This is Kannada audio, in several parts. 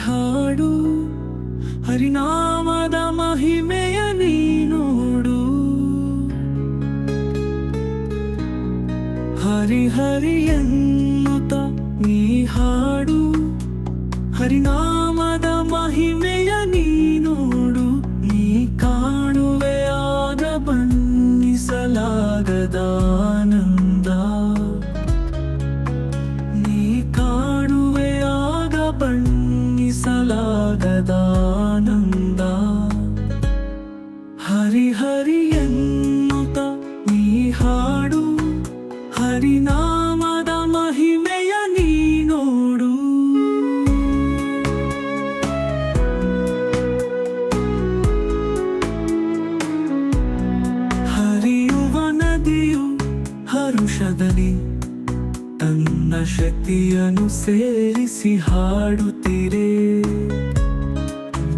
ಹಾಡು ಹರಿನಾಮದ ಮಹಿಮೆಯ ನೀ ನೋಡು. ಹರಿ ಹರಿ ಎನ್ನುತ್ತ ನೀ ಹಾಡು ಹರಿನಾಮದ ಮಹಿಮೆಯ ನೀ ನೋಡು. ನೀ ಕಾಣುವೆ ಆಗ ಬಣ್ಣಿಸಲಾಗದ ಆನಂದ. ನೀ ಕಾಣುವೆ ಆಗ ಬಣ್ಣಿಸಲಾಗದ ಆನಂದ. ಹರಿ ಹರಿ ಎನ್ನುತ್ತ ನೀ ಹಾಡು ಹರಿನಾಮದ ಮಹಿಮೆಯ ನೀ ನೋಡು. ಹರಿಯುವ ನದಿಯು ಹರುಷದಲ್ಲಿ ತನ್ನ ಶಕ್ತಿಯನ್ನು ಸೇರಿಸಿ ಹಾಡುತ್ತೀರೆ.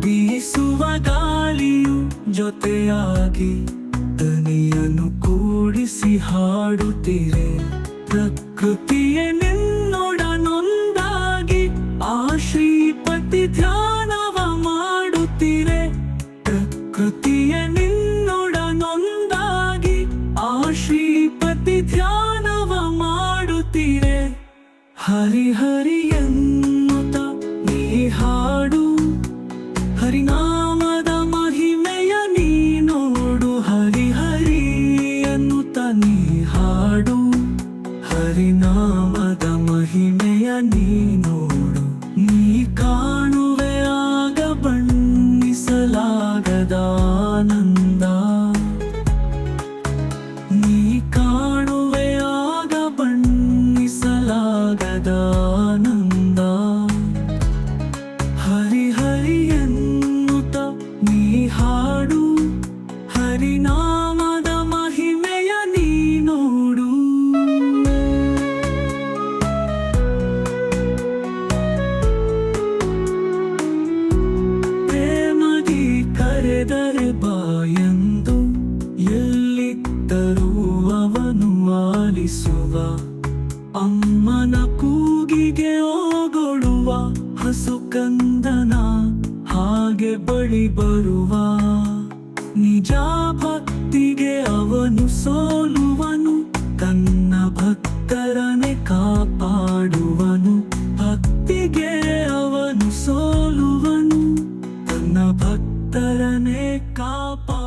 ಬೀಸುವ ಗಾಳಿಯು ಜೊತೆಯಾಗಿ ದನಿಯನ್ನು ಕೂಡಿಸಿ ಹಾಡುತ್ತೀರೆ. ಪ್ರಕೃತಿಯೇ ನಿನ್ನೊಡನೊಂದಾಗಿ ಆ ಶ್ರೀಪತಿ ಧ್ಯಾನವ ಮಾಡುತ್ತೀರೆ. ಪ್ರಕೃತಿಯೇ ನಿನ್ನೊಡನೊಂದಾಗಿ ಆ ಶ್ರೀಪತಿ ಧ್ಯಾನವ ಮಾಡುತ್ತೀರೆ. ಹರಿ ಹರಿ ಎನ್ನುತ್ತ ನೀ ಹಾಡು ಹರಿನಾಮದ ಮಹಿಮೆಯ ನೀ ನೋಡು. ಹರಿ ಹರಿ ಎನ್ನುತ್ತ ನೀ ಹಾಡು ಹರಿನಾಮದ ಮಹಿಮೆಯ ನೀ ನೋಡು. ನೀ ಕಾಣುವೆ ಆಗ ಬಣ್ಣಿಸಲಾಗದ ಆನಂದ. ನೀ ಕಾಣುವೆ ಆಗ ಬಣ್ಣಿಸಲಾಗದ ಆನಂದ. ಹರಿ ಹರಿ ಎನ್ನುತ್ತ ನೀ ಹಾಡು ಹರಿನಾಮದ ಮಹಿಮೆಯ ನೀ ನೋಡು. ಪ್ರೇಮದಿ ಕರೆದರೆ ಬಾಯೆಂದು ಎಲ್ಲಿದ್ದರೂ ಅವನು ಆಲಿಸುವ. ಅಮ್ಮನ ಕೂಗಿಗೆ ಓಗೊಡುವ ಹಸುಕಂದನ ಹಾಗೆ ಬಳಿ ಬರುವ. ನಿಜ ಭಕ್ತಿಗೆ ಅವನು ಸೋಲುವನು, ತನ್ನ ಭಕ್ತರನೆ ಕಾಪಾಡುವನು. ಭಕ್ತಿಗೆ ಅವನು ಸೋಲುವನು, ತನ್ನ ಭಕ್ತರನೆ ಕಾಪಾಡುವನು.